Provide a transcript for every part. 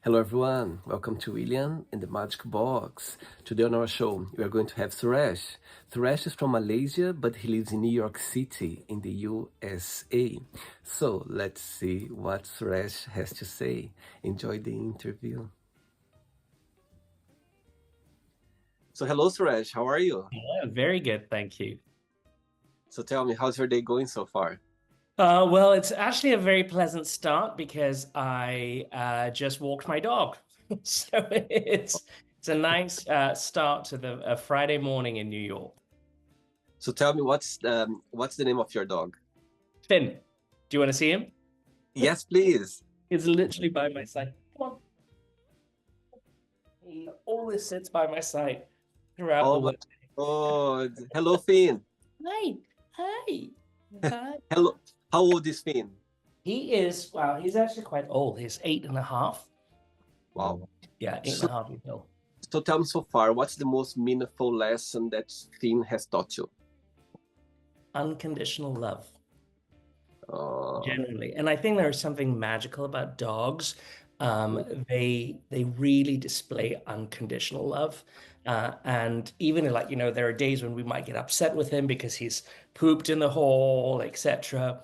Hello everyone, welcome to William in the Magic Box. Today on our show, we are going to have Suresh. Suresh is from Malaysia, but he lives in New York City in the USA. So let's see what Suresh has to say. Enjoy the interview. So hello Suresh, how are you? Yeah, very good, thank you. So tell me, how's your day going so far? Well, it's actually a very pleasant start because I just walked my dog, so it's a nice start to the Friday morning in New York. So tell me, what's the name of your dog? Finn, do you want to see him? Yes, please. He's literally by my side. Come on, he always sits by my side throughout the Oh my work. God. Hello, Finn. Hi, hi, hi. Hello. How old is Finn? He is, well, he's actually quite old. He's 8.5. Wow. Yeah, eight and So a half years old. So tell me so far, what's the most meaningful lesson that Finn has taught you? Unconditional love. Uh, Generally. And I think there's something magical about dogs. mm, They really display unconditional love. And even like, there are days when we might get upset with him because he's pooped in the hall, etc.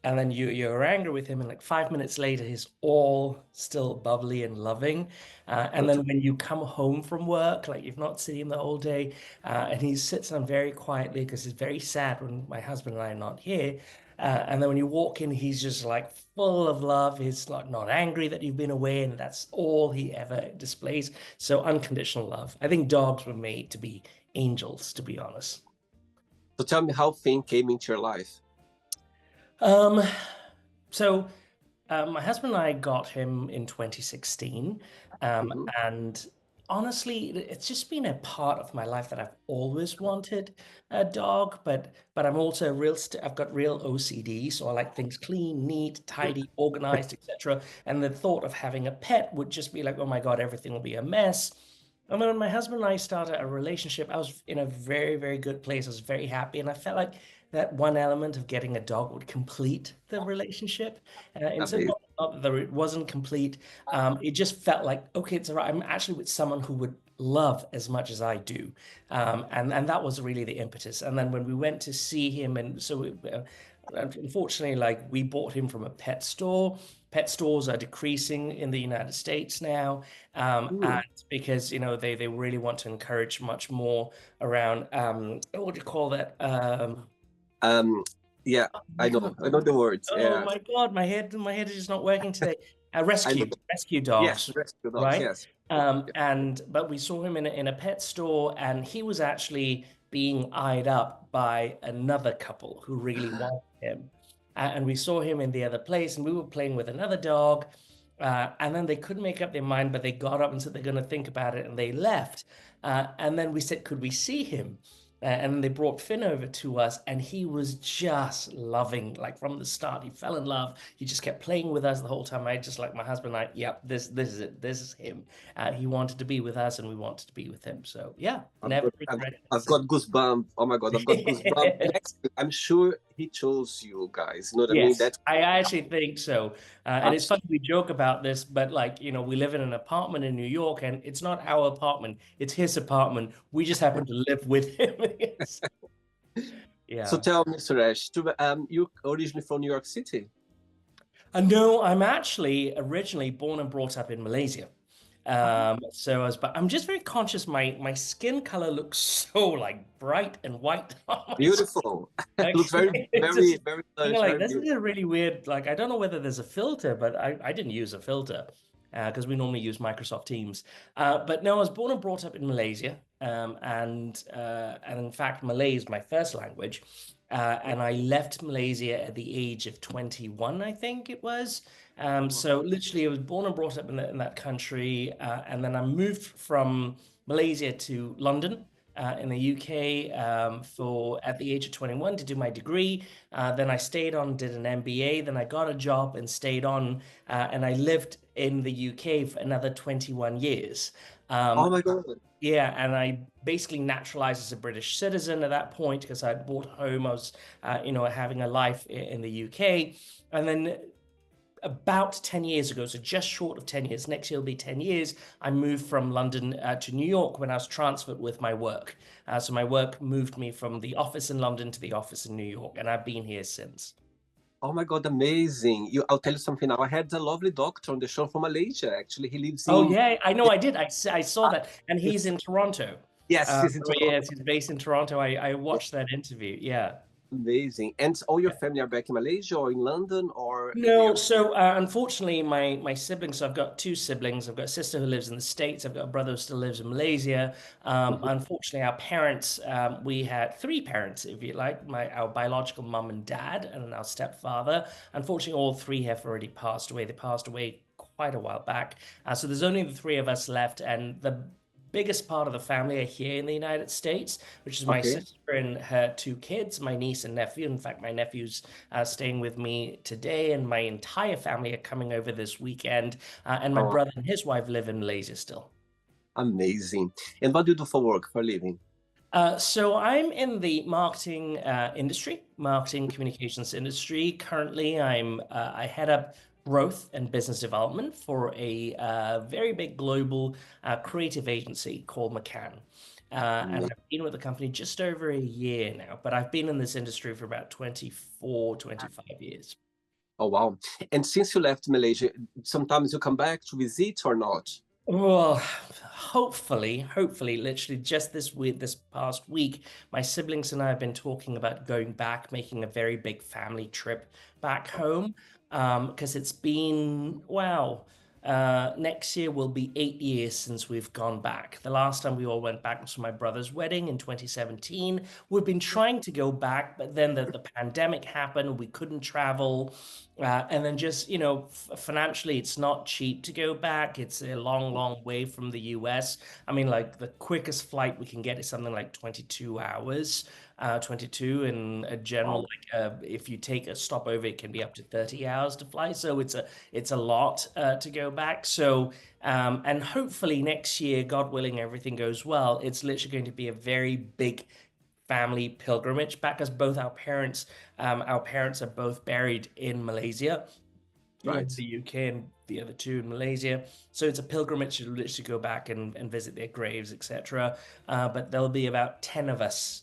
And then you're angry with him, and like 5 minutes later, he's all still bubbly and loving. And then when you come home from work, like you've not seen him the whole day, and he sits down very quietly because he's very sad when my husband and I are not here. And then when you walk in, he's just like full of love. He's like not angry that you've been away, and that's all he ever displays. So unconditional love. I think dogs were made to be angels, to be honest. so tell me how Finn came into your life. Um, so my husband and I got him in 2016, Mhm. and honestly, it's just been a part of my life that I've always wanted a dog, but I'm also a I've got real OCD, so I like things clean, neat, tidy, organized, etc. And the thought of having a pet would just be like, oh my God, everything will be a mess. And then when my husband and I started a relationship, I was in a very, very good place. I was very happy, and I felt like that one element of getting a dog would complete the relationship. And so Amazing. not that it wasn't complete. It just felt like, okay, it's all right. I'm actually with someone who would love as much as I do. And that was really the impetus. And then when we went to see him, and so unfortunately, like we bought him from a pet store. Pet stores are decreasing in the United States now, Hmm. and because they really want to encourage much more around what do you call that? Um, yeah, Oh my I know. God. I know the words. Oh Yeah, my God, my head is just not working today. I know. Rescue Yes, dogs, rescue dogs. right? Yes. Yeah. And but we saw him in a pet store, and he was actually being eyed up by another couple who really wanted him. And we saw him in the other place, and we were playing with another dog. And then they couldn't make up their mind, but they got up and said they're going to think about it, and they left. And then we said, could we see him? And they brought Finn over to us, and he was just loving, like from the start. He fell in love. He just kept playing with us the whole time. I just like my husband and I, yep, this is it. This is him. He wanted to be with us, and we wanted to be with him. So yeah, never regretted I've it. got goosebumps. Oh my God, I've got goosebumps. Next, I'm sure he chose you guys. You know what I mean? Yes, That's I actually think so. And it's absolutely funny we joke about this, but like, we live in an apartment in New York, and it's not our apartment, it's his apartment. We just happen to live with him. Yes. So Yeah. tell me, Suresh, you originally from New York City? No, I'm actually originally born and brought up in Malaysia. But I'm just very conscious. My skin color looks so like bright and white on my skin. Beautiful. Looks very, Actually, it's very, just very nice, like very this is beautiful. a really weird. Like I don't know whether there's a filter, but I didn't use a filter because we normally use Microsoft Teams. But no, I was born and brought up in Malaysia, and in fact, Malay is my first language. And I left Malaysia at the age of 21, I think it was. So literally, I was born and brought up in that country, and then I moved from Malaysia to London in the UK for at the age of 21 to do my degree. Then I stayed on, did an MBA. Then I got a job and stayed on, and I lived in the UK for another 21 years. Oh Um, my God. yeah, and I basically naturalized as a British citizen at that point because I'd bought home. I was, having a life in the UK, and then about 10 years ago, so just short of 10 years. Next year will be 10 years. I moved from London to New York when I was transferred with my work. So my work moved me from the office in London to the office in New York, and I've been here since. Oh my God, amazing. I'll tell you something now. I had a lovely doctor on the show from Malaysia, actually. He lives Oh in, yeah, I know I did. I saw that, and he's it's, in Toronto. yes, he's in So Toronto. yes, he's based in Toronto. I watched that interview. Yeah. Amazing. And all your family are back in Malaysia or in London or in the No, so unfortunately, my siblings. So I've got two siblings. I've got a sister who lives in the States. I've got a brother who still lives in Malaysia. Mhm. Unfortunately, our parents. We had three parents, if you like. Our biological mum and dad, and our stepfather. Unfortunately, all three have already passed away. They passed away quite a while back. So there's only the three of us left, and the biggest part of the family are here in the United States, which is my Okay. sister and her two kids, my niece and nephew. In fact, my nephew's staying with me today, and my entire family are coming over this weekend. And my Oh, brother and his wife live in Malaysia still. amazing. And what do you do for work, for a living? So I'm in the marketing industry, marketing communications industry. Currently, I head up growth and business development for a very big global creative agency called McCann. And Ama- I've been with the company just over a year now, but I've been in this industry for about 24, 25 years. Oh, wow. And since you left Malaysia, sometimes you come back to visit or not? Well, hopefully, literally just this past week, my siblings and I have been talking about going back, making a very big family trip back home. Because it's been, wow, next year will be 8 years since we've gone back. The last time we all went back was for my brother's wedding in 2017. We've been trying to go back, but then the pandemic happened. We couldn't travel. And then just, financially, it's not cheap to go back. It's a long, long way from the US. I mean, like the quickest flight we can get is something like 22 hours, 22 in a general, Wow. like if you take a stopover, it can be up to 30 hours to fly. So it's a lot to go back. So, and hopefully next year, God willing, everything goes well. It's literally going to be a very big family pilgrimage back as both our parents are both buried in Malaysia, one in Right. the UK and the other two in Malaysia. So it's a pilgrimage to literally go back and visit their graves, etc. But there'll be about 10 of us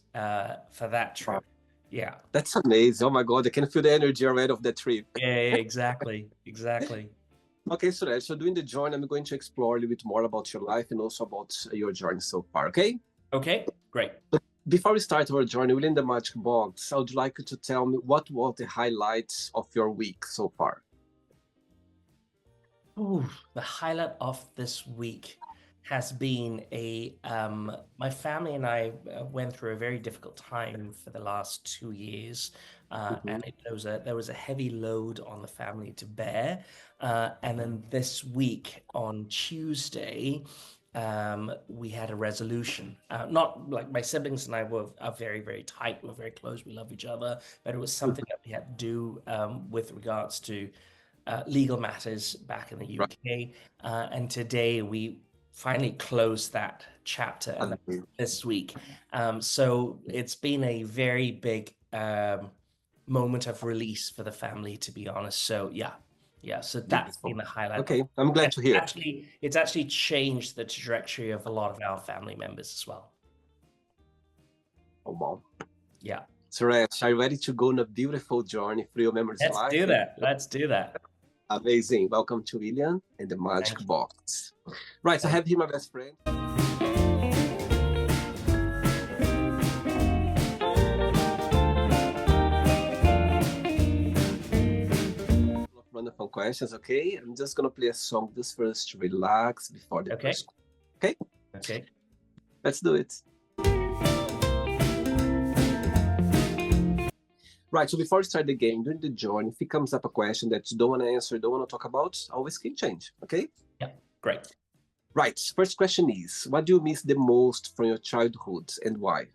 for that Wow. trip. Yeah. That's amazing. Oh my God, I can feel the energy already of the trip. Yeah, exactly. Exactly. Okay, Suresh, so during the journey, I'm going to explore a little bit more about your life and also about your journey so far, okay? Okay, great. Before we start our journey within the Magic Box, I would like you to tell me what was the highlights of your week so far. Ooh, the highlight of this week has been a my family and I went through a very difficult time for the last 2 years, Mhm. and there was a heavy load on the family to bear. And then this week on Tuesday, we had a resolution. Not like my siblings and I are very, very tight. We're very close. We love each other, but it was something that we had to do with regards to legal matters back in the Right. UK. And today we finally closed that chapter, and that's Amazing. this week. So it's been a very big moment of release for the family, to be honest. So yeah, yeah. So that's been Beautiful. the highlight of, Okay, I'm glad and to hear. it's actually changed the trajectory of a lot of our family members as well. Oh, wow. Yeah, Suresh, are you ready to go on a beautiful journey through your memories let's life? do that. Let's do that. Amazing. Welcome to William and the Magic Thank you. Box. Right, so I Thank have here my best friend. Wonderful questions, okay? I'm just gonna play a song just first to relax before the you. Okay. first. Okay, Okay. let's do it. Right, so before we start the game, during the journey, if it comes up a question that you don't want to answer, don't want to talk about, always can change, okay? Yeah. Great. Right, first question is, what do you miss the most from your childhood and why?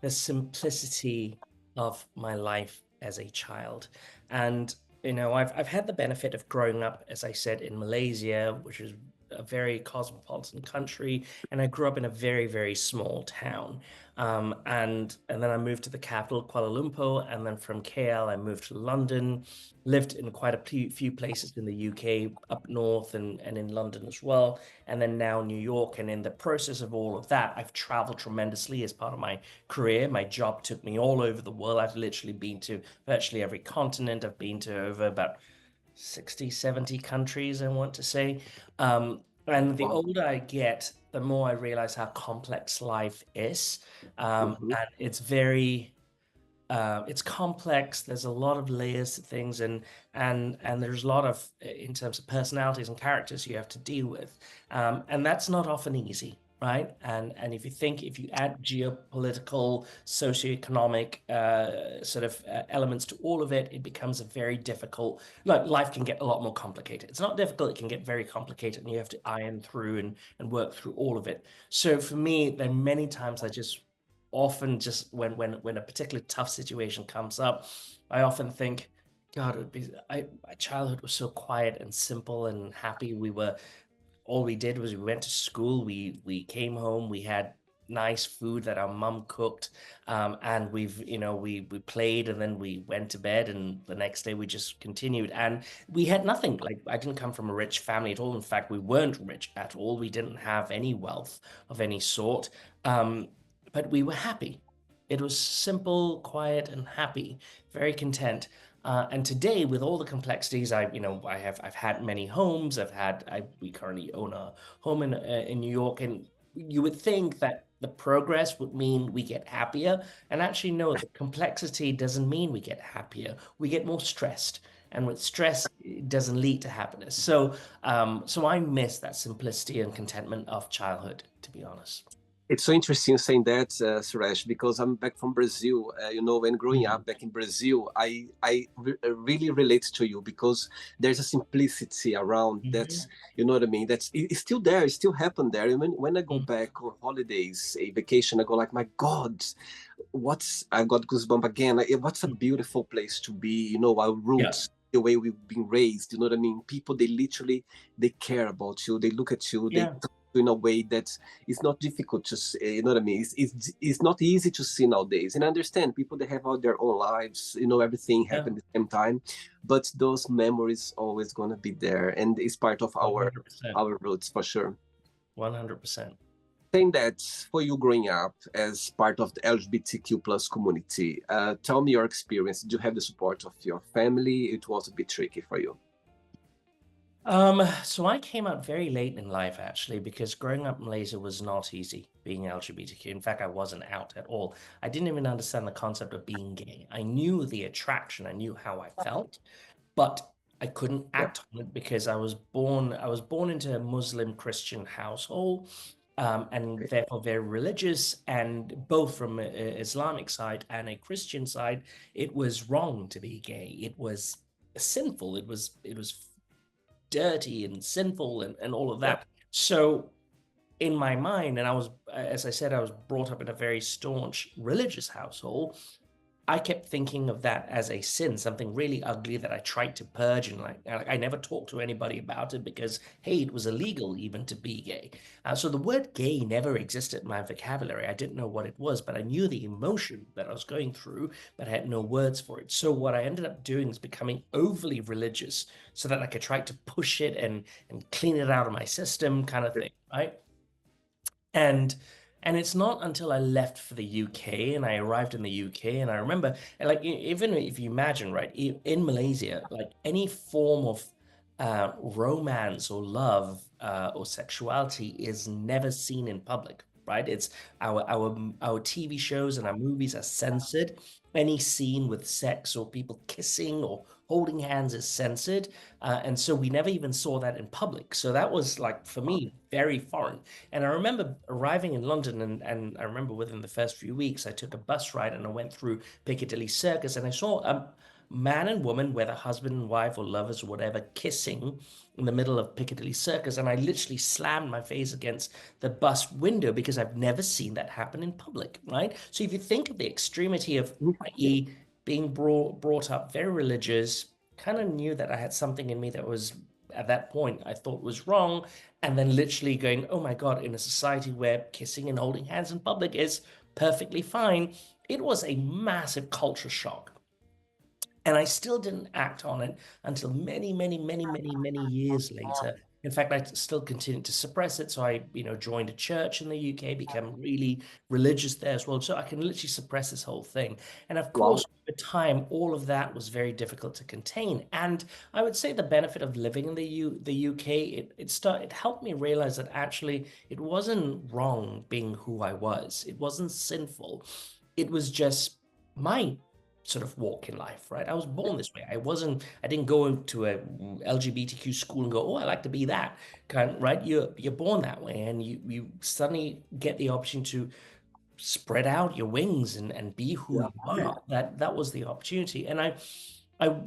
The simplicity of my life as a child. And I've had the benefit of growing up, as I said, in Malaysia, which is a very cosmopolitan country, and I grew up in a very, very small town. And then I moved to the capital, Kuala Lumpur, and then from KL I moved to London, lived in quite a few places in the UK, up north and in London as well, and then now New York. And in the process of all of that, I've traveled tremendously as part of my career. My job took me all over the world. I've literally been to virtually every continent. I've been to over about 60, 70 countries, I want to say. And the Wow. older I get, the more I realize how complex life is. Hmm. And it's complex. There's a lot of layers to things, and there's a lot of in terms of personalities and characters you have to deal with, and that's not often easy, right? And if you add geopolitical, socioeconomic sort of elements to all of it, it becomes a very difficult. Like life can get a lot more complicated. It's not difficult; it can get very complicated, and you have to iron through and work through all of it. So for me, there are many times I just often just when a particularly tough situation comes up, I often think, God, it would be my childhood was so quiet and simple and happy. All we did was we went to school, we came home, we had nice food that our mum cooked, and we played and then we went to bed and the next day we just continued and we had nothing. Like I didn't come from a rich family at all. In fact, we weren't rich at all. We didn't have any wealth of any sort, um, but we were happy. It was simple, quiet, and happy, very content. And today, with all the complexities, I've had many homes. We currently own a home in New York, and you would think that the progress would mean we get happier, and actually, no, the complexity doesn't mean we get happier. We get more stressed, and with stress, it doesn't lead to happiness. So I miss that simplicity and contentment of childhood, to be honest. It's so interesting saying that, Suresh, because I'm back from Brazil. When growing Mm. up back in Brazil, really relate to you because there's a simplicity around that's, Mhm. you know what I mean? It's still there, it still happened there. And when I go Mm. back on holidays, a vacation, I go like, my God, I got goosebump again. What's a beautiful place to be, our Yeah, roots, the way we've been raised, you know what I mean? People, they care about you, they look at you, they yeah, talk to you in a way that it's not difficult to see, you know what I mean? It's not easy to see nowadays. And I understand people, they have all their own lives, everything yeah, happened at the same time, but those memories always gonna be there, and it's part of our 100%. our roots for sure. 100%. Saying that, for you growing up as part of the LGBTQ plus community, tell me your experience. Did you have the support of your family? It was a bit tricky for you. So I came out very late in life actually, because growing up in Malaysia was not easy being LGBTQ. In fact, I wasn't out at all. I didn't even understand the concept of being gay. I knew the attraction, I knew how I felt, but I couldn't Yeah. act on it because I was born into a Muslim Christian household, and Okay. therefore very religious. And both from an Islamic side and a Christian side, it was wrong to be gay. It was sinful. It was dirty and sinful and all of Yeah. that. So in my mind, and as I said, I was brought up in a very staunch religious household. I kept thinking of that as a sin, something really ugly that I tried to purge, and like I never talked to anybody about it because, hey, it was illegal even to be gay. So the word gay never existed in my vocabulary. I didn't know what it was, but I knew the emotion that I was going through, but I had no words for it. So what I ended up doing is becoming overly religious so that I could try to push it and clean it out of my system, kind of thing, right? And and it's not until I left for the UK and I arrived in the UK, and I remember, and like even if you imagine, right, in Malaysia, like any form of romance or love or sexuality is never seen in public, right? It's our TV shows and our movies are censored. Any scene with sex or people kissing or holding hands is censored, and so we never even saw that in public. So that was like for me very foreign. And I remember arriving in London, and I remember within the first few weeks, I took a bus ride and I went through Piccadilly Circus, and I saw a man and woman, whether husband and wife or lovers or whatever, kissing in the middle of Piccadilly Circus. And I literally slammed my face against the bus window because I've never seen that happen in public, right? So if you think of the extremity of, Interesting. i.e., being brought up very religious, kind of knew that I had something in me that was at that point I thought was wrong, and then literally going, oh my God, in a society where kissing and holding hands in public is perfectly fine, it was a massive culture shock. And I still didn't act on it until many, many, many, many, many years later. In fact, I still continued to suppress it. So I, joined a church in the UK, became really religious there as well. So I can literally suppress this whole thing. And of Wow. course, over time, all of that was very difficult to contain. And I would say the benefit of living in the UK, it helped me realize that actually it wasn't wrong being who I was. It wasn't sinful. It was just my sort of walk in life, right? I was born this way. I didn't go into a LGBTQ school and go, oh, I like to be that kind, right? You're born that way, and you suddenly get the opportunity to spread out your wings and be who Yeah. you are. That was the opportunity. And I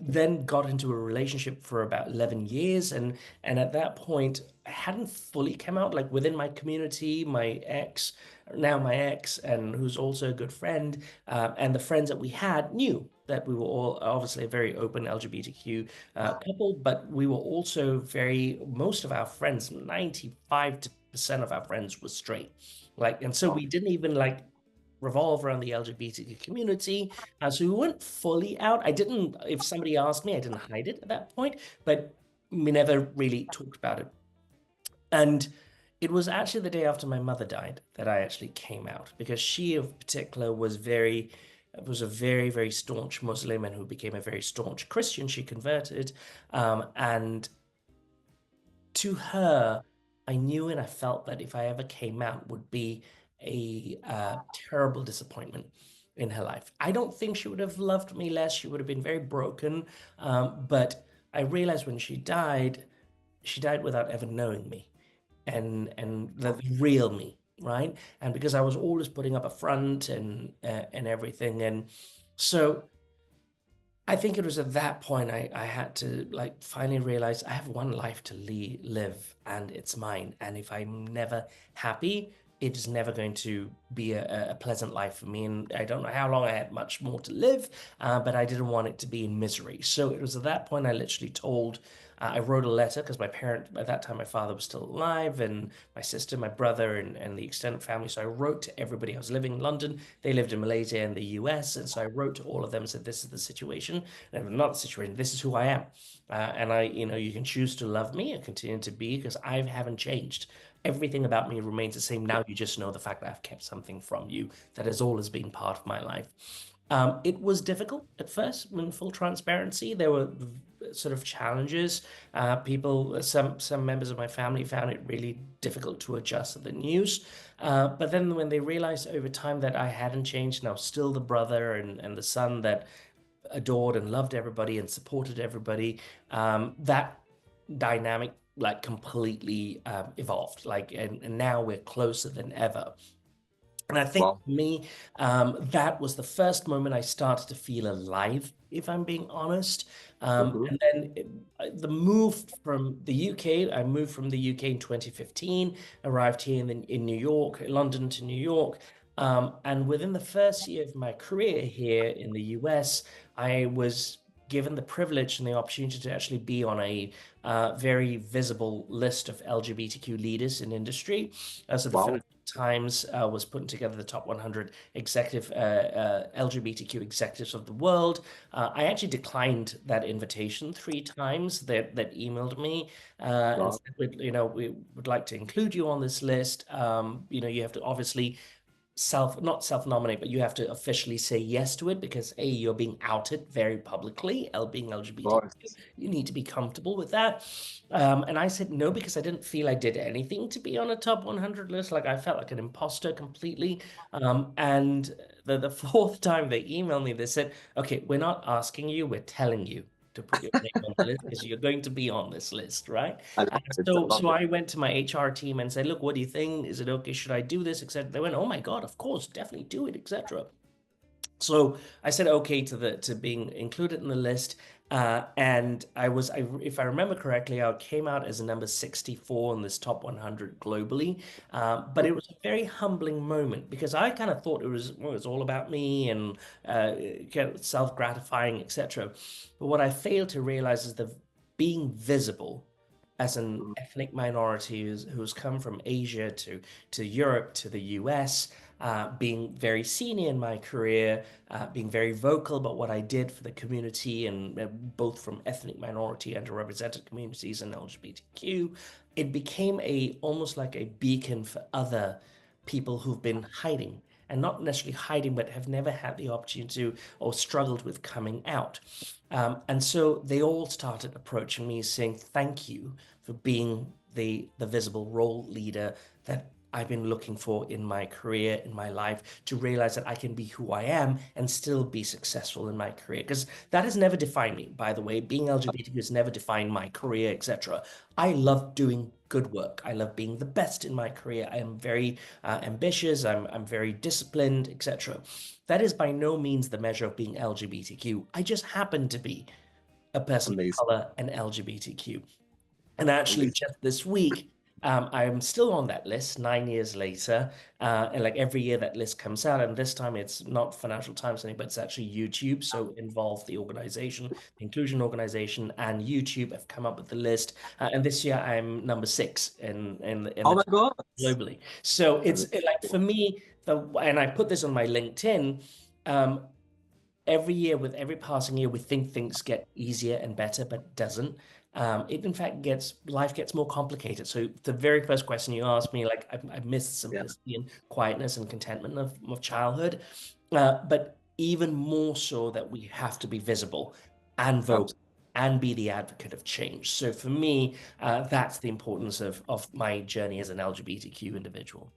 then got into a relationship for about 11 years, and at that point I hadn't fully come out. Like within my community, my ex, and who's also a good friend, and the friends that we had knew that we were all obviously a very open LGBTQ couple, but we were also most of our friends, 95% of our friends were straight. Like, and so Wow. we didn't even like revolve around the LGBTQ community. So we weren't fully out. I didn't, if somebody asked me, I didn't hide it at that point, but we never really talked about it. And it was actually the day after my mother died that I actually came out, because she in particular was a very, very staunch Muslim and who became a very staunch Christian. She converted. And to her, I knew and I felt that if I ever came out, would be a terrible disappointment in her life. I don't think she would have loved me less. She would have been very broken. But I realized when she died without ever knowing me, and the real me, right? And because I was always putting up a front and everything, and so I think it was at that point I had to like finally realize I have one life to live, and it's mine. And if I'm never happy, it is never going to be a pleasant life for me. And I don't know how long I had much more to live, but I didn't want it to be in misery. So it was at that point I literally I wrote a letter because at that time, my father was still alive, and my sister, my brother, and the extended family. So I wrote to everybody. I was living in London. They lived in Malaysia and the US. And so I wrote to all of them and said, this is the situation. And not the situation, this is who I am. And you can choose to love me and continue to be, because I haven't changed. Everything about me remains the same. Now you just know the fact that I've kept something from you that has always been part of my life. It was difficult at first, in full transparency. There were sort of challenges. Some members of my family found it really difficult to adjust to the news. But then when they realized over time that I hadn't changed, and I was still the brother and the son that adored and loved everybody and supported everybody, that dynamic like completely evolved. Like, and now we're closer than ever. And I think Wow. for me, that was the first moment I started to feel alive, if I'm being honest. Mm-hmm. And then the move from the UK, I moved from the UK in 2015, arrived here in New York, London to New York. And within the first year of my career here in the US, I was given the privilege and the opportunity to actually be on a very visible list of LGBTQ leaders in industry. So the Wow. Financial Times was putting together the top 100 LGBTQ executives of the world. I actually declined that invitation 3 times. That emailed me and Wow. said, we would like to include you on this list. You have to obviously not self-nominate, but you have to officially say yes to it, because you're being outed very publicly, being Of LGBTQ. course. You need to be comfortable with that. And I said no, because I didn't feel I did anything to be on a top 100 list. Like, I felt like an imposter completely. And the fourth time they emailed me, they said, okay, we're not asking you, we're telling you to put your name on the list because you're going to be on this list, right? I love it. I So love it. I went to my HR team and said, look, what do you think? Is it okay? Should I do this, etc.? They went, oh my God, of course, definitely do it, etc. So I said okay to being included in the list, and if I remember correctly, I came out as a number 64 in this top 100 globally. But it was a very humbling moment, because I kind of thought it was all about me and kind of self-gratifying, etc. But what I failed to realize is that being visible as an Mhm. ethnic minority who's come from Asia to Europe to the US, being very senior in my career, being very vocal about what I did for the community, and both from ethnic minority, underrepresented communities, and LGBTQ, it became a almost like a beacon for other people who've been hiding. And not necessarily hiding, but have never had the opportunity to or struggled with coming out. And so they all started approaching me saying, thank you for being the visible role leader that I've been looking for in my career, in my life, to realize that I can be who I am and still be successful in my career. Because that has never defined me, by the way. Being LGBTQ has never defined my career, etc. I love doing good work. I love being the best in my career. I am very ambitious. I'm very disciplined, etc. That is by no means the measure of being LGBTQ. I just happen to be a person of Amazing. color and LGBTQ. And actually, Amazing. just this week, I'm still on that list 9 years later. And like every year that list comes out, and this time it's not Financial Times anymore, but it's actually YouTube. So involve the organization, the inclusion organization, and YouTube have come up with the list. And this year I'm number 6 in Oh the my God. globally. So it's like Amazing. for me, and I put this on my LinkedIn. Um, every year, with every passing year, we think things get easier and better, but it doesn't. It in fact gets life gets more complicated. So the very first question you asked me, like I've missed Yeah, simplicity and quietness and contentment of childhood, but even more so that we have to be visible and vocal absolutely. and be the advocate of change. So for me, that's the importance of my journey as an LGBTQ individual.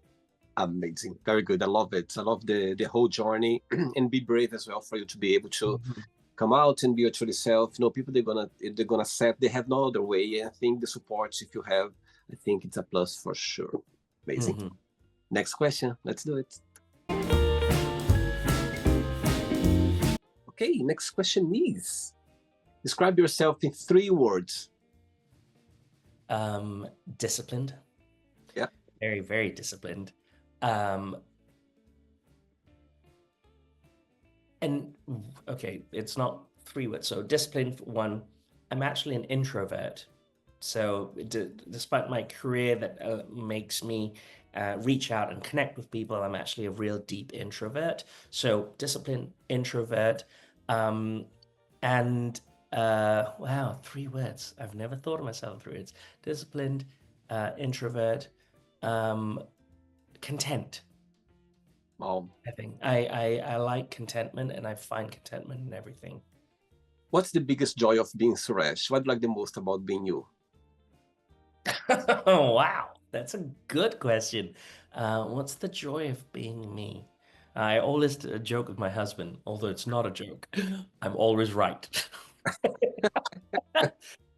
Amazing. Very good. I love it. I love the whole journey and be brave as well for you to be able to Mhm. come out and be your true self. You know, people they're gonna accept. They have no other way. And I think the support if you have, I think it's a plus for sure. Amazing. Mhm. Next question. Let's do it. Okay. Next question is: describe yourself in 3 words. Um, Disciplined, Yeah. very, very disciplined. Um, and okay, it's not 3 words. So disciplined, for one. I'm actually an introvert. So despite my career that makes me reach out and connect with people, I'm actually a real deep introvert. So disciplined, introvert, um, and wow, 3 words. I've never thought of myself in 3 words. Disciplined, introvert, um, content. Um, I think I like contentment, and I find contentment in everything. what's the biggest joy of being Suresh? What do you like the most about being you? Oh, wow, that's a good question. What's the joy of being me? I always joke with my husband, although it's not a joke. I'm always right.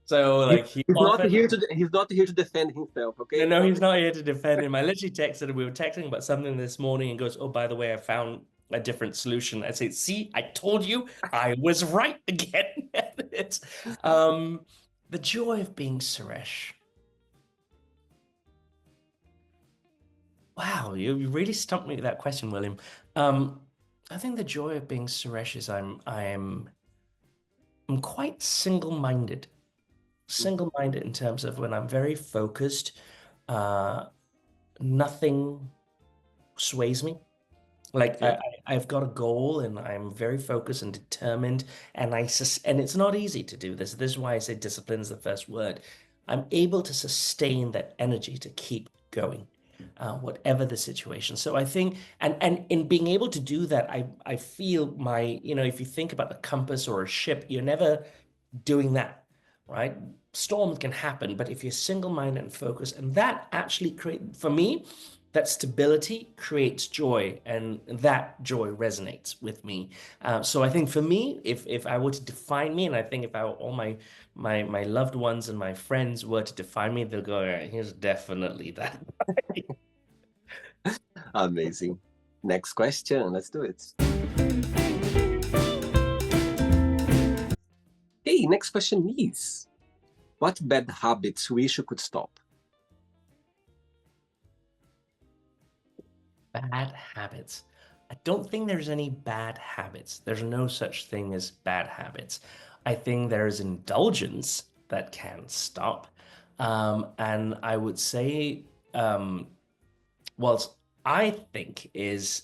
So He, like he he's not often here to he's not here to defend himself. no, Okay, no, not he's not here to defend him. I literally texted him. We were texting about something this morning and goes, oh, by the way, I found a different solution. I say, see, I told you I was right again. It's um the joy of being Suresh. Wow, you really stumped me with that question, William. Um, I think the joy of being Suresh is I'm quite single-minded. Mhm. Single-minded in terms of when I'm very focused, uh, nothing sways me. Like Yeah. I've got a goal and I'm very focused and determined, and and it's not easy to do this. This is why I say discipline is the first word. I'm able to sustain that energy to keep going, whatever the situation. So I think, and in being able to do that, I feel if you think about the compass or a ship, you're never doing that, right? Storms can happen, but if you're single-minded and focused, and that actually for me, that stability creates joy, and that joy resonates with me. So I think for me, if I were to define me, and I think if all my loved ones and my friends were to define me, they'll go, "All right, he's definitely that." Amazing. Next question. Let's do it. Hey, next question is: what bad habits wish you could stop? Bad habits. I don't think there's any bad habits. There's no such thing as bad habits. I think there's indulgence that can stop. And I would say, what I think is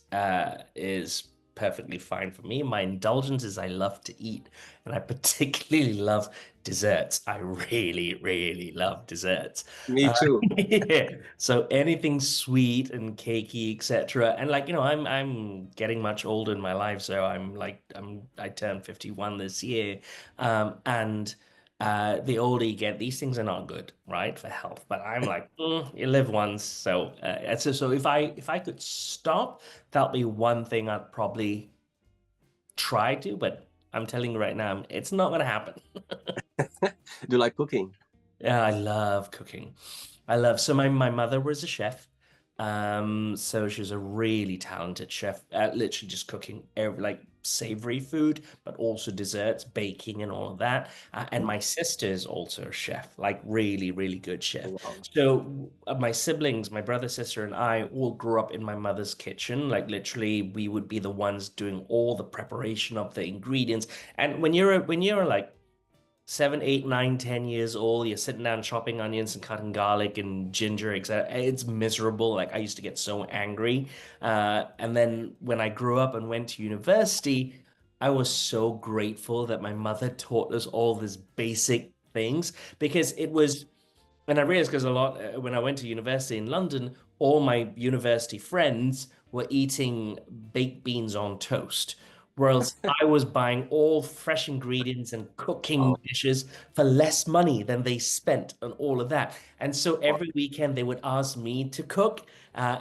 perfectly fine for me. My indulgence is I love to eat, and I particularly love desserts. I really, really love desserts. Me too. Yeah. So anything sweet and cakey, etc. And like, I'm getting much older in my life, so I turned 51 this year. And the older you get, these things are not good, right, for health. But I'm like, you live once, so if I could stop, that'll be one thing I'd probably try to. But I'm telling you right now, it's not gonna happen. Do you like cooking? Yeah, I love cooking. So my mother was a chef. So she's a really talented chef at literally just cooking like savory food, but also desserts, baking, and all of that. And my sister is also a chef, like really, really good chef. Wow. So my siblings, my brother, sister, and I all grew up in my mother's kitchen. Like literally, we would be the ones doing all the preparation of the ingredients. And when you're like 7, 8, 9, 10 years old, you're sitting down chopping onions and cutting garlic and ginger, etc. It's miserable. Like I used to get so angry. And then when I grew up and went to university, I was so grateful that my mother taught us all these basic things because it was and I realized because a lot when I went to university in London, all my university friends were eating baked beans on toast, whereas I was buying all fresh ingredients and cooking Wow. dishes for less money than they spent on all of that. And so Wow. every weekend they would ask me to cook.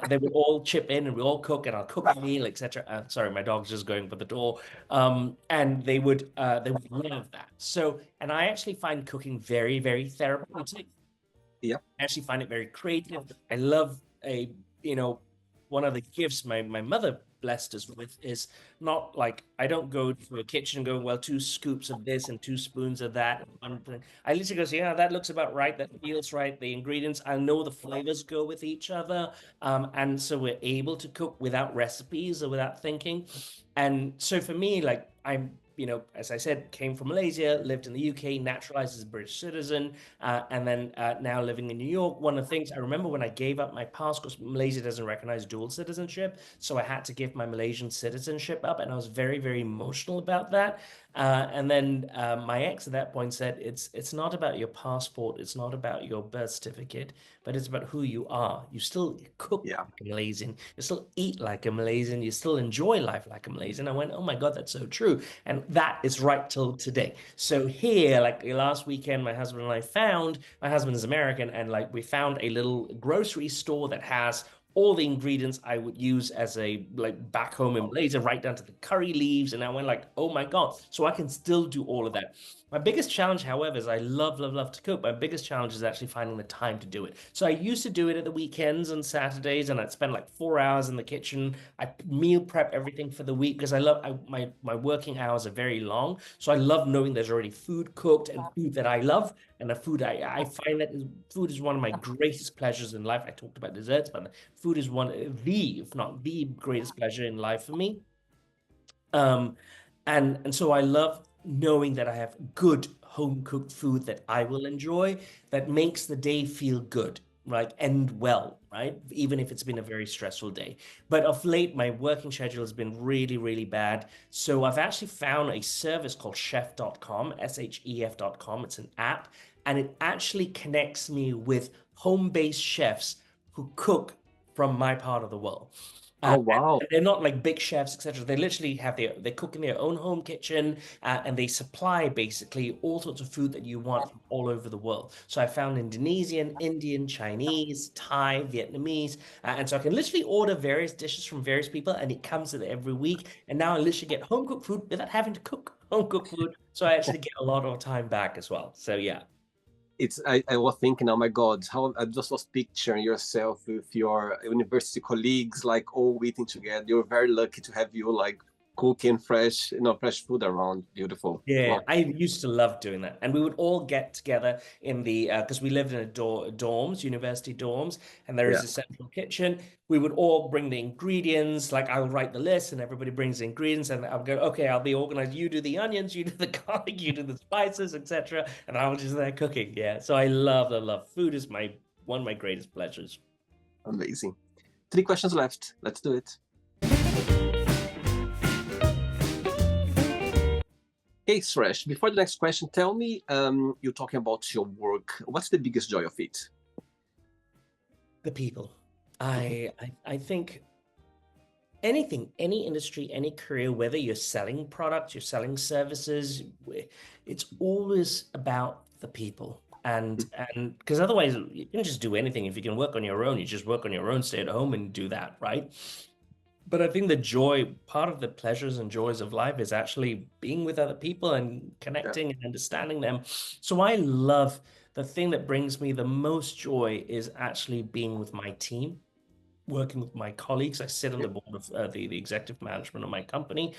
They would all chip in and we all cook, and I'll cook a meal, etc. Sorry, my dog's just going for the door. And they would love that. So, and I actually find cooking very, very therapeutic. Yeah. I actually find it very creative. I love you know, one of the gifts my mother blessed us with is not like I don't go to a kitchen and go, well, 2 scoops of this and 2 spoons of that. I literally go, yeah, that looks about right. That feels right. The ingredients, I know the flavors go with each other. And so we're able to cook without recipes or without thinking. And so for me, like as I said, came from Malaysia, lived in the UK, naturalized as a British citizen, and then now living in New York. One of the things I remember when I gave up my passport, Malaysia doesn't recognize dual citizenship, so I had to give my Malaysian citizenship up, and I was very, very emotional about that. And then my ex at that point said, "It's not about your passport, it's not about your birth certificate, but it's about who you are. You still cook Yeah. like a Malaysian, you still eat like a Malaysian, you still enjoy life like a Malaysian." I went, "Oh my God, that's so true," and that is right till today. So here, like last weekend, my husband is American, and like we found a little grocery store that has all the ingredients I would use as a like back home in Malaysia, right down to the curry leaves. And I went like, oh my God. So I can still do all of that. My biggest challenge, however, is I love, love, love to cook. My biggest challenge is actually finding the time to do it. So I used to do it at the weekends and Saturdays, and I'd spend like 4 hours in the kitchen. I meal prep everything for the week because my working hours are very long. So I love knowing there's already food cooked and food that I love. And the food I find that food is one of my greatest pleasures in life. I talked about desserts, but food is if not the greatest pleasure in life for me. Um, and so I love knowing that I have good home cooked food that I will enjoy that makes the day feel good, right? End well, right? Even if it's been a very stressful day. But of late, my working schedule has been really, really bad. So I've actually found a service called chef.com, SHEF.com. It's an app, and it actually connects me with home-based chefs who cook from my part of the world. Oh, wow. And they're not like big chefs, etc. They literally they cook in their own home kitchen, and they supply basically all sorts of food that you want from all over the world. So I found Indonesian, Indian, Chinese, Thai, Vietnamese, and so I can literally order various dishes from various people, and it comes with it every week. And now I literally get home cooked food without having to cook home cooked food. So I actually get a lot of time back as well. So yeah. I was thinking, oh my God, how I just was picturing yourself with your university colleagues, like all eating together. You're very lucky to have you like cooking fresh, fresh food around. Beautiful. Yeah, Wow. I used to love doing that. And we would all get together in the, because we lived in dorms, university dorms, and there Yeah, is a central kitchen. We would all bring the ingredients, like I would write the list and everybody brings the ingredients and I'll go, okay, I'll be organized. You do the onions, you do the garlic, you do the spices, etc. And I was just there cooking. Yeah. So I love food is my one of my greatest pleasures. amazing. Three questions left. Let's do it. Hey, Suresh, before the next question, tell me, you're talking about your work. What's the biggest joy of it? The people. Mhm. I think anything, any industry, any career, whether you're selling products, you're selling services, it's always about the people. And because otherwise you can just do anything. If you can work on your own, you just work on your own, stay at home and do that, right? But I think the joy, part of the pleasures and joys of life is actually being with other people and Yeah, connecting and understanding them. So I love the thing that brings me the most joy is actually being with my team, working with my colleagues. I sit on yeah, the board of the executive management of my company.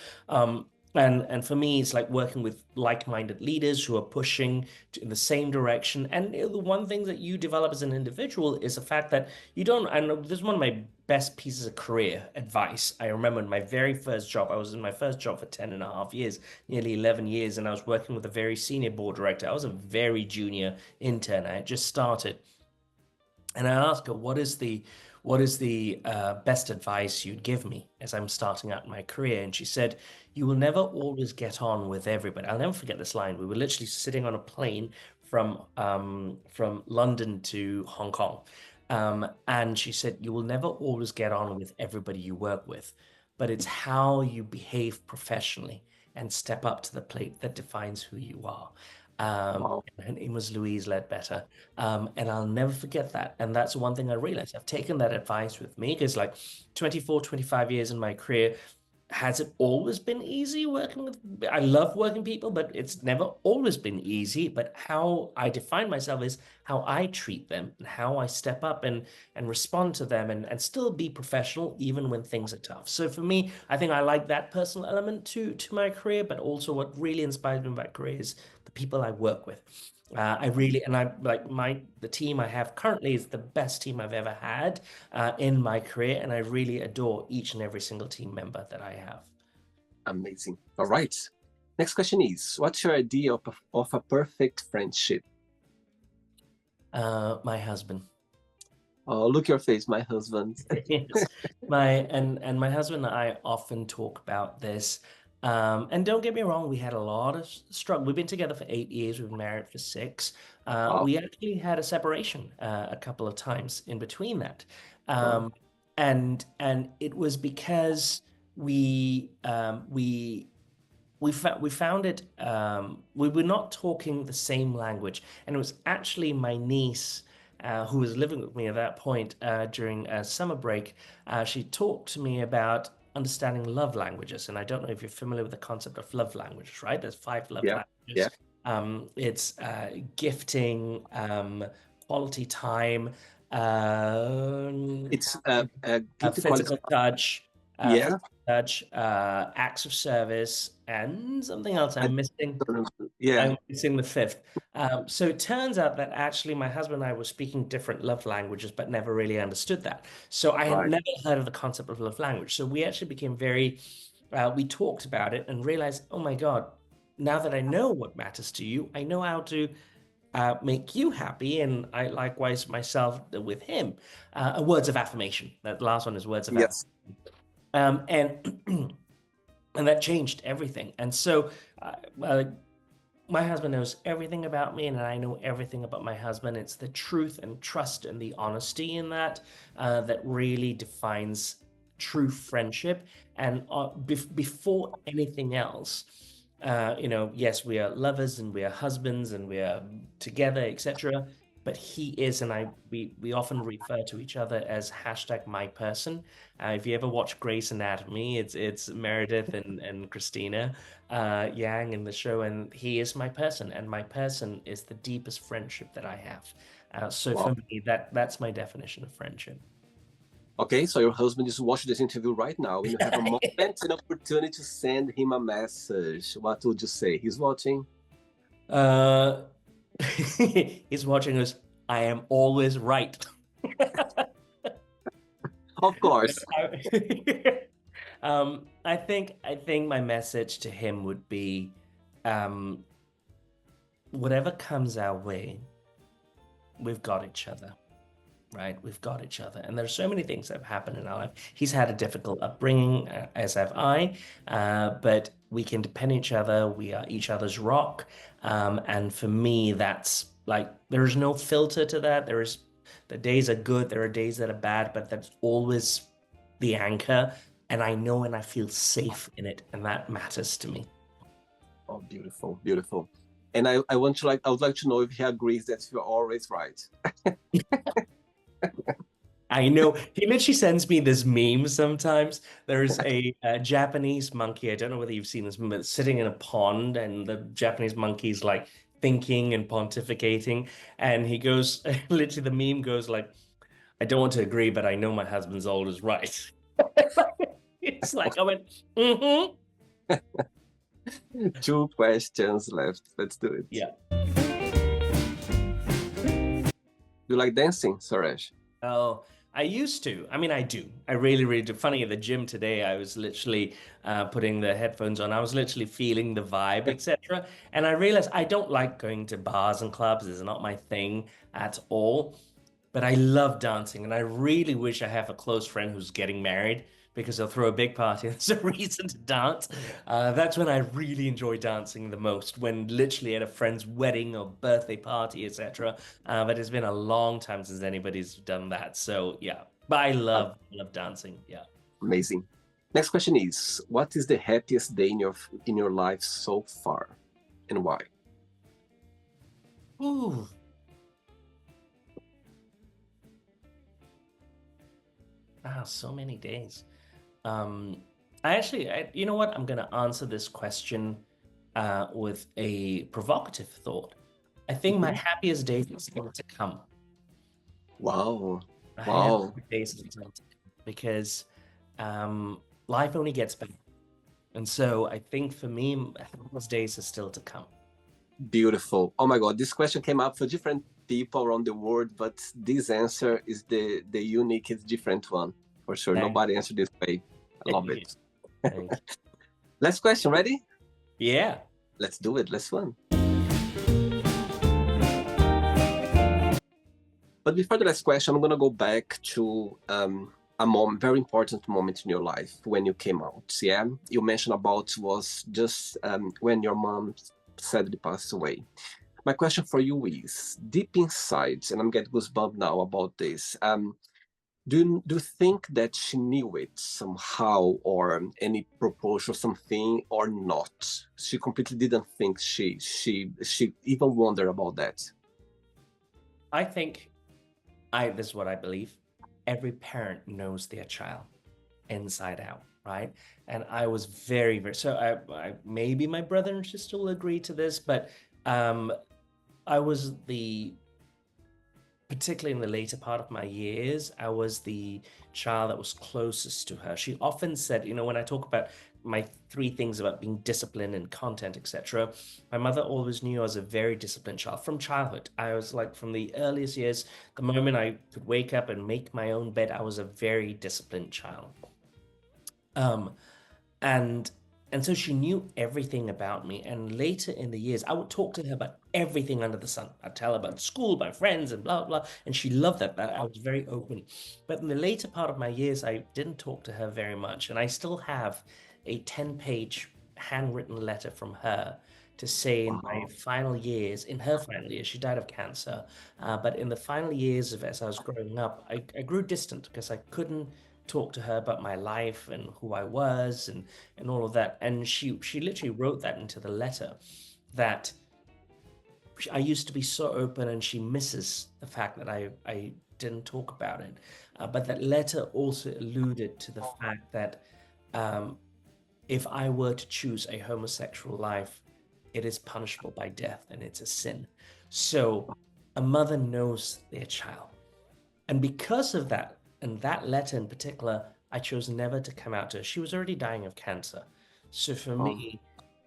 And for me, it's like working with like-minded leaders who are pushing in the same direction. And the one thing that you develop as an individual is the fact that you don't, and this is one of my best pieces of career advice. I remember in my very first job, I was in my first job for 10 and a half years, nearly 11 years, and I was working with a very senior board director. I was a very junior intern. I had just started. And I asked her, what is the best advice you'd give me as I'm starting out my career? And she said, you will never always get on with everybody. I'll never forget this line. We were literally sitting on a plane from London to Hong Kong. And she said, you will never always get on with everybody you work with, but it's how you behave professionally and step up to the plate that defines who you are. wow. And her name was Louise Ledbetter. And I'll never forget that. And that's one thing I realized. I've taken that advice with me because, like, 24, 25 years in my career, has it always been easy working with? I love working people, but it's never always been easy. But how I define myself is how I treat them and how I step up and respond to them and still be professional even when things are tough. So for me, I think I like that personal element to my career, but also what really inspires me in my career is the people I work with. I really, and I like the team I have currently is the best team I've ever had in my career, and I really adore each and every single team member that I have. Amazing. All right. Next question is, what's your idea of a perfect friendship? My husband. Oh, look your face, my husband. Yes, and my husband and I often talk about this. And don't get me wrong, we had a lot of struggle. We've been together for 8 years. We've been married for six. Wow. We actually had a separation a couple of times in between that, Wow. um, and it was because we found it we were not talking the same language, and it was actually my niece who was living with me at that point during summer break. She talked to me about understanding love languages, and I don't know if you're familiar with the concept of love languages, right? There's five love Yeah, yeah. languages. It's gifting, quality time, um, It's give the quality. physical touch, Yeah. acts of service, and something else I I'm missing. don't know. Yeah. I'm missing the fifth. So it turns out that actually my husband and I were speaking different love languages, but never really understood that. So I had Right. never heard of the concept of love language. So we actually became we talked about it and realized, oh my God, now that I know what matters to you, I know how to make you happy, and I likewise myself with him. Words of affirmation. That last one is words of affirmation. Yes. And and that changed everything. And so uh, my husband knows everything about me, and I know everything about my husband. It's the truth and trust and the honesty in that that really defines true friendship. And before anything else, yes, we are lovers and we are husbands and we are together, etc. But he is, and we often refer to each other as hashtag my person. If you ever watch Grey's Anatomy, it's Meredith and Christina Yang in the show, and he is my person, and my person is the deepest friendship that I have. So for Wow. me, that's my definition of friendship. Okay, so your husband is watching this interview right now, and you have a moment, an opportunity to send him a message. What would you say? He's watching? Uh, he's watching us. I am always right. Of course. I think my message to him would be, um, whatever comes our way, we've got each other, right? We've got each other. And there's so many things that have happened in our life. He's had a difficult upbringing, as have I, but we can depend on each other. We are each other's rock. And for me, that's like, there's no filter to that. The days are good, there are days that are bad, but that's always the anchor. And I know and I feel safe in it. And that matters to me. Oh, beautiful, beautiful. And I would like to know if he agrees that you're always right. I know he literally sends me this meme sometimes. There's a Japanese monkey. I don't know whether you've seen this, but it's sitting in a pond, and the Japanese monkey's like thinking and pontificating. And he goes, literally, the meme goes like, I don't want to agree, but I know my husband's always right. It's like I went, mm-hmm. Two questions left. Let's do it. Yeah. You like dancing, Suresh? Oh, I used to. I mean, I do. I really, really do. Funny, at the gym today, I was literally putting the headphones on. I was literally feeling the vibe, etc. And I realized I don't like going to bars and clubs. It's not my thing at all. But I love dancing, and I really wish I have a close friend who's getting married because they'll throw a big party. There's a reason to dance. That's when I really enjoy dancing the most, when literally at a friend's wedding or birthday party, etc. But it's been a long time since anybody's done that. So yeah, but I Ah, love dancing. Yeah. amazing. Next question is, what is the happiest day in your life so far, and why? Ooh, wow, so many days. Um, you know what? I'm going to answer this question with a provocative thought. I think my Mhm. happiest days are still to come. Wow. My Wow. happiest days are still to come because um, life only gets better. And so I think for me, my happiest days are still to come. Beautiful. Oh my God, this question came up for different people around the world, but this answer is the unique, it's different one for sure. Thank Nobody answered this way. I love you. it. Thank you. Last question, ready? Yeah. Let's do it. Let's one. But before the last question, I'm gonna go back to a moment, very important moment in your life when you came out. Yeah, you mentioned about was just when your mom sadly passed away. My question for you is deep inside, and I'm getting goosebumps now about this. Do you think that she knew it somehow, or any proposal, something, or not? She completely didn't think she even wondered about that. I think this is what I believe. Every parent knows their child inside out, right? And I was very, very so I maybe my brother and sister will agree to this, but um I was the particularly in the later part of my years, I was the child that was closest to her. She often said, when I talk about my three things about being disciplined and content, etc., my mother always knew I was a very disciplined child from childhood. I was like from the earliest years, the moment I could wake up and make my own bed, I was a very disciplined child. Um, and and so she knew everything about me. And later in the years, I would talk to her about everything under the sun. I'd tell her about school, my friends, and blah blah. And she loved that I was very open. But in the later part of my years, I didn't talk to her very much, and I still have a 10-page handwritten letter from her to say in my Wow. final years, in her final years, she died of cancer. But in the final years of as I was growing up, I grew distant because I couldn't talk to her about my life and who I was and all of that. And she literally wrote that into the letter that I used to be so open, and she misses the fact that I didn't talk about it. But that letter also alluded to the fact that um, if I were to choose a homosexual life, it is punishable by death and it's a sin. So a mother knows their child. And because of that, And that letter in particular, I chose never to come out to her. She was already dying of cancer. So for Um, me,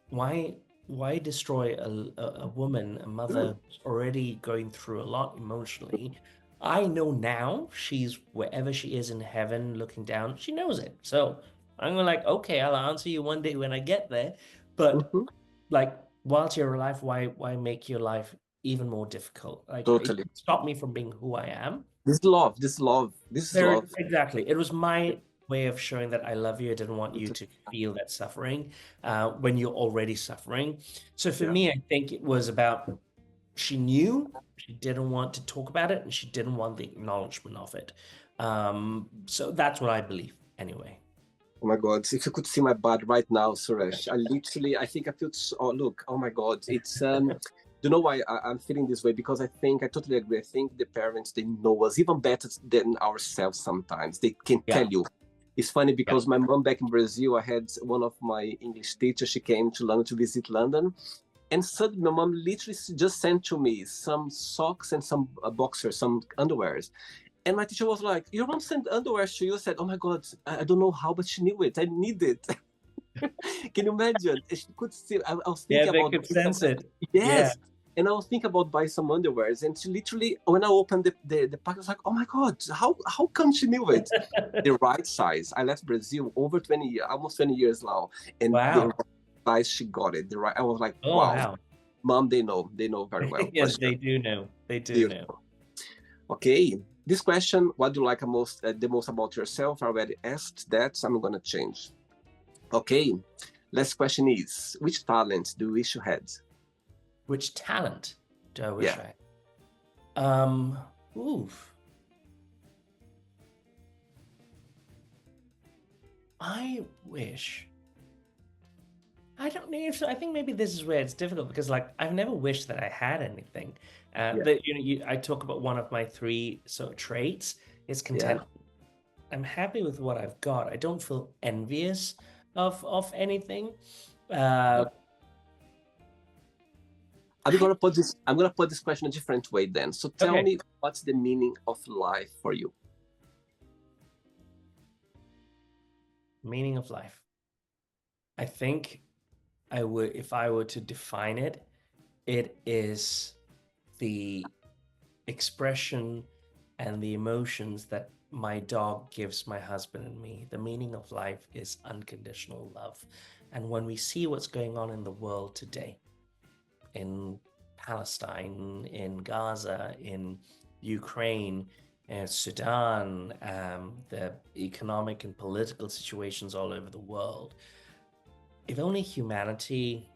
why why destroy a woman, a mm, mother who's already going through a lot emotionally? I know now she's wherever she is in heaven looking down, she knows it. So I'm gonna like, okay, I'll answer you one day when I get there. But mhm, like whilst you're alive, why make your life even more difficult? Like it totally. stopped me from being who I am. This love, this love, this is There, love. exactly. It was my way of showing that I love you. I didn't want you Totally. to feel that suffering when you're already suffering. So for Yeah. me, I think it was about she knew she didn't want to talk about it and she didn't want the acknowledgement of it. So that's what I believe anyway. Oh my God! If you could see my butt right now, Suresh, I think I feel. Oh, look! Oh my God! It's You know why I'm feeling this way? Because I totally agree. I think the parents they know us even better than ourselves. Sometimes they can tell Yeah, you. It's funny yeah. because my mom back in Brazil, I had one of my English teachers. She came to London to visit London, and suddenly my mom literally just sent to me some socks and some boxers, some underwears. And my teacher was like, "Your mom sent underwear to you." I said, "Oh my God, I don't know how, but she knew it. I need it." Can you imagine? She could see. I was Yeah, thinking they about could buying some. sense it. Yeah. Yes. And I was thinking about buying some underwears. And she literally, when I opened the pack, I was like, oh my God, how come she knew it? The right size. I left Brazil over 20 years, almost 20 years now. And the Wow. right size, she got it. The right, I was like, Oh, wow, wow. mom, they know very well, for Yes, sure. they do know. They do know. Beautiful. Okay. This question, what do you like the most about yourself? I already asked that, so I'm going to change. Okay. Last question is, which talent do you wish you had? Which talent do I wish Yeah. I had? Oof. I wish. I don't know. I think maybe this is where it's difficult because, like, I've never wished that I had anything. Yeah. That I talk about one of my three sort of traits is Yeah. content. I'm happy with what I've got. I don't feel envious of anything. Uh, I I'm gonna put this question a different way then. So tell okay. me what's the meaning of life for you? Meaning of life. I think I would, if I were to define it, it is the expression and the emotions that my dog gives my husband and me. The meaning of life is unconditional love. And when we see what's going on in the world today, in Palestine, in Gaza, in Ukraine, Sudan, the economic and political situations all over the world, if only humanity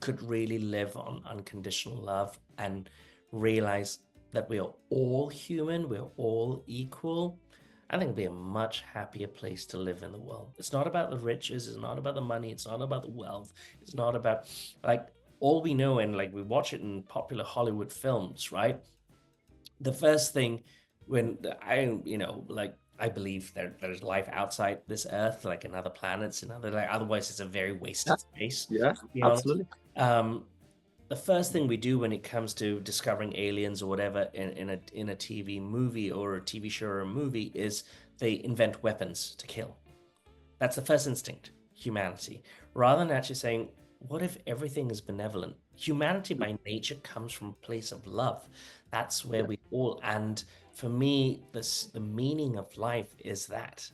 could really live on unconditional love and realize that we are all human, we're all equal, I think it'd be a much happier place to live in the world. It's not about the riches, it's not about the money, it's not about the wealth, it's not about like all we know and like we watch it in popular Hollywood films, right? The first thing when like I believe there's life outside this earth, like in other planets and other like otherwise it's a very Yeah. wasted space, Yeah. to be honest. Absolutely. Um, the first thing we do when it comes to discovering aliens or whatever in a TV movie or a TV show or a movie is they invent weapons to kill. That's the first instinct, humanity. Rather than actually saying, what if everything is benevolent? Humanity by nature comes from a place of love. That's where Yeah. we all, and for me, the meaning of life is that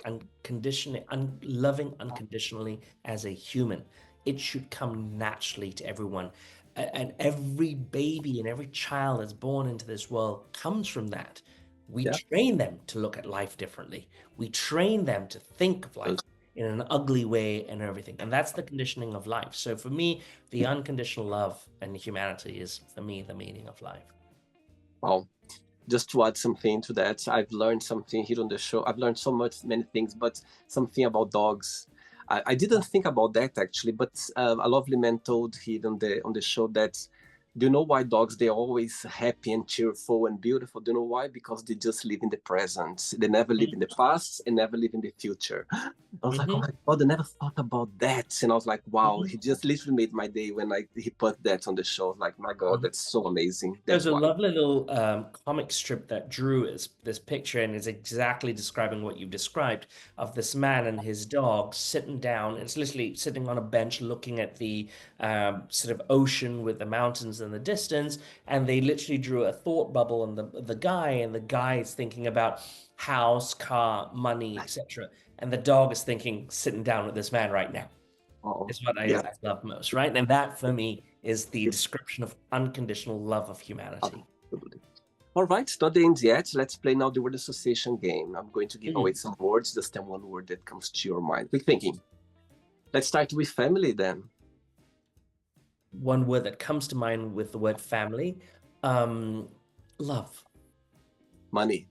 unconditionally, loving unconditionally as a human. It should come naturally to everyone. And every baby and every child that's born into this world comes from that. We Yeah. train them to look at life differently. We train them to think of life in an ugly way and everything. And that's the conditioning of life. So for me, the unconditional love and humanity is, for me, the meaning of life. Wow. Just to add something to that, I've learned something here on the show. I've learned so much, many things, but something about dogs. I didn't think about that actually, but a lovely man told here on the show that Do you know why dogs, they're always happy and cheerful and beautiful? Do you know why? Because they just live in the present. They never live in the past and never live in the future. I was like, oh Mm-hmm. my God, I never thought about that. And I was like, wow, Mm-hmm. he just literally made my day when he put that on the show. I was like, my God, that's so amazing. There's That's a why. lovely little comic strip that drew this picture and is exactly describing what you've described of this man and his dog sitting down. It's literally sitting on a bench looking at the sort of ocean with the mountains in the distance. And they literally drew a thought bubble on the guy is thinking about house, car, money, etc. And the dog is thinking, sitting down with this man right now Oh, is what yeah, I love most, right? And that for me is the description of unconditional love of humanity. absolutely. All right, it's not the end yet. Let's play now the word association game. I'm going to give away Mhm. some words, just tell one word that comes to your mind. Quick thinking. Let's start with family then. One word that comes to mind with the word family, um, love. Money,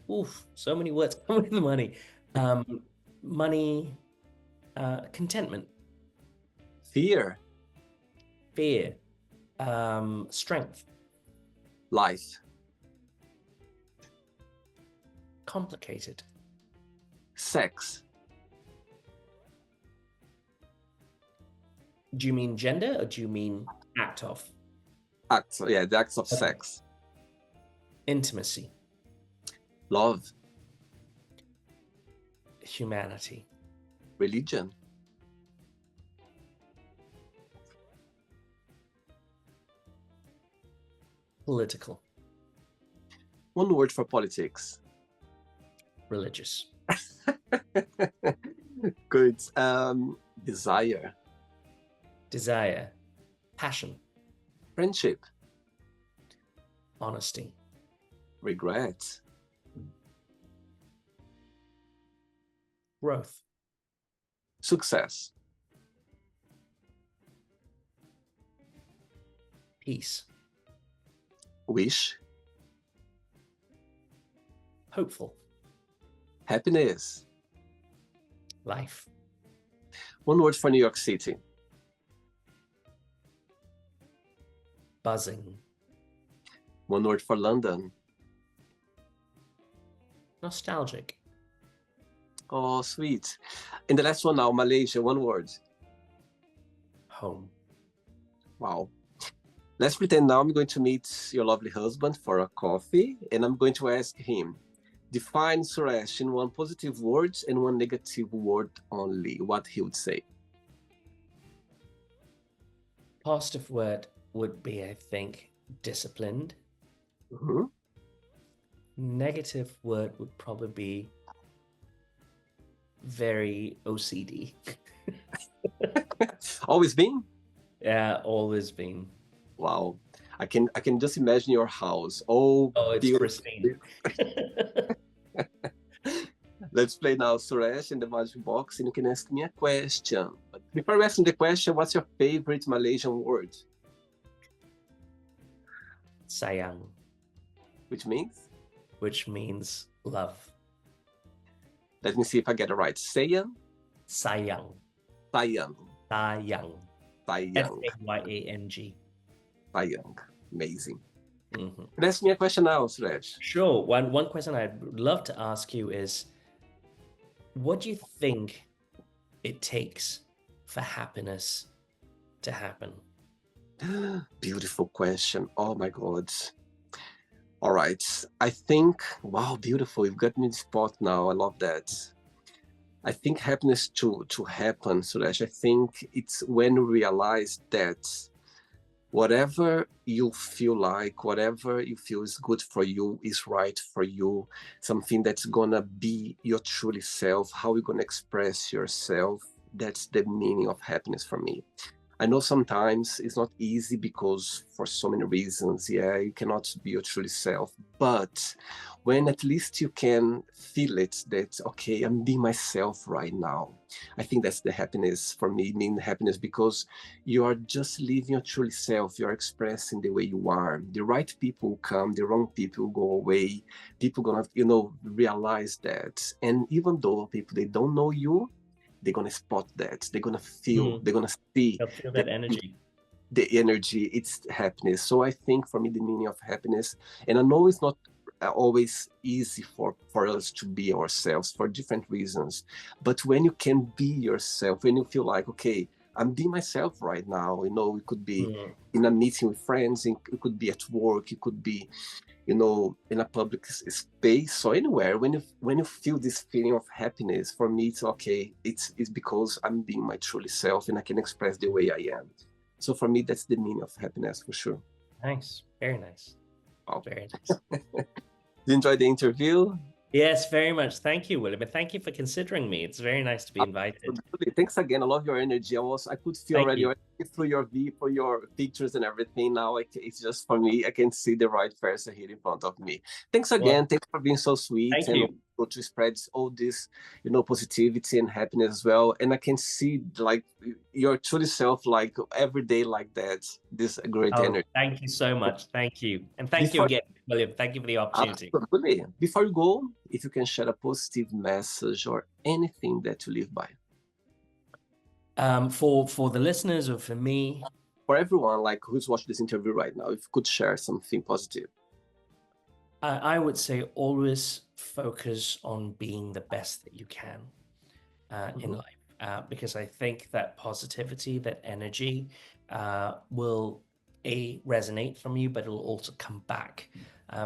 Oof, so many words come with money. Um, money, contentment, fear, fear, strength, life, complicated. sex, Do you mean gender or do you mean act of? acts, yeah, the acts of Okay. sex, Intimacy, love, humanity, religion, political, one word for politics. religious, Good. Desire, desire, passion, friendship, honesty, regret, growth, success, peace, wish, hopeful, happiness. life, One word for New York City. buzzing, One word for London. nostalgic, Oh, sweet. And the last one now, Malaysia. One word. home. Wow. Let's pretend now I'm going to meet your lovely husband for a coffee, and I'm going to ask him, define Suresh in one positive word and one negative word only, what he would say. Positive word would be, I think, disciplined. Mhm. Negative word would probably be very OCD. Always been? Yeah, always been. Wow. I can just imagine your house. Oh, Oh, it's beautiful. pristine. Let's play now, Suresh, in the magic box, and you can ask me a question. But before asking the question, what's your favorite Malaysian word? Sayang, Which means, which means love. let me see if I get it right. Sayang, Sayang. sayang, Sayang. sayang, Sayang. sayang. Amazing. Mhm. And ask me a question now, Suresh. Sure. One question I'd love to ask you is, what do you think it takes for happiness to happen? Beautiful question. Oh my God. All right. I think, wow, beautiful. You've got me in the spot now. I love that. I think happiness to happen, Suresh. I think it's when we realize that whatever you feel like, whatever you feel is good for you, is right for you, something that's gonna be your truly self, how you're gonna express yourself. That's the meaning of happiness for me. I know sometimes it's not easy because for so many reasons, yeah, you cannot be your truly self. But when at least you can feel it that, okay, I'm being myself right now. I think that's the happiness for me, mean happiness, because you are just living your truly self. You're expressing the way you are. The right people come, the wrong people go away. People gonna, realize that. And even though people, they don't know you, they're gonna spot that. They're gonna feel, Mm. they're gonna see They'll feel that that energy. the energy, it's happiness. So I think for me, the meaning of happiness, and I know it's not always easy for us to be ourselves for different reasons, but when you can be yourself, when you feel like, okay, I'm being myself right now, it could be Mm. in a meeting with friends, it could be at work, it could be, in a public space or anywhere. When you feel this feeling of happiness, for me, it's okay. It's because I'm being my truly self and I can express the way I am. So for me, that's the meaning of happiness for sure. Nice. Very nice. Wow. Very nice. Did you enjoy the interview? Yes, very much. Thank you, William. And thank you for considering me. It's very nice to be invited. Absolutely. Thanks again. I love your energy. I could feel Thank already you. through your pictures and everything. Now it's just for me. I can see the right person here in front of me. Thanks Well, again. Thanks for being so sweet thank and you. to spread all this, positivity and happiness as well. And I can see like your true self, like every day like that. This great Oh, energy. thank you so much. Thank you. And thank you Before again, William. Thank you for the opportunity. Absolutely. Before you go, if you can share a positive message or anything that you live by. For the listeners or for me, For everyone like who's watching this interview right now, if you could share something positive. I would say always focus on being the best that you can in life, because I think that positivity, that energy, will resonate from you, but it'll also come back,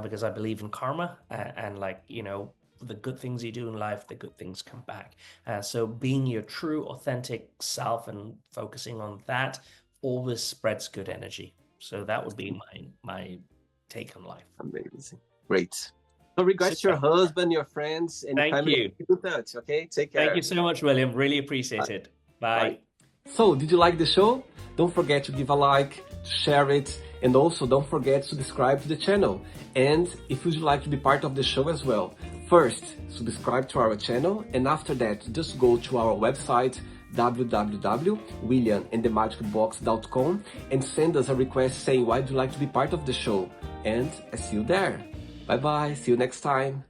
because I believe in karma, and like the good things you do in life, the good things come back. So being your true, authentic self and focusing on that always spreads good energy. So that would be my take on life. Amazing. Great. So regards to your Super. husband, your friends, and your Thank family, you. keep in touch, okay? Take Thank you care. so much, William. Really appreciate it. Bye. Bye. So, did you like the show? Don't forget to give a like, share it, and also don't forget to subscribe to the channel. And if you'd like to be part of the show as well, first, subscribe to our channel, and after that, just go to our website, www.williamandthemagicbox.com, and send us a request saying why would you like to be part of the show. And I see you there. Bye bye, see you next time.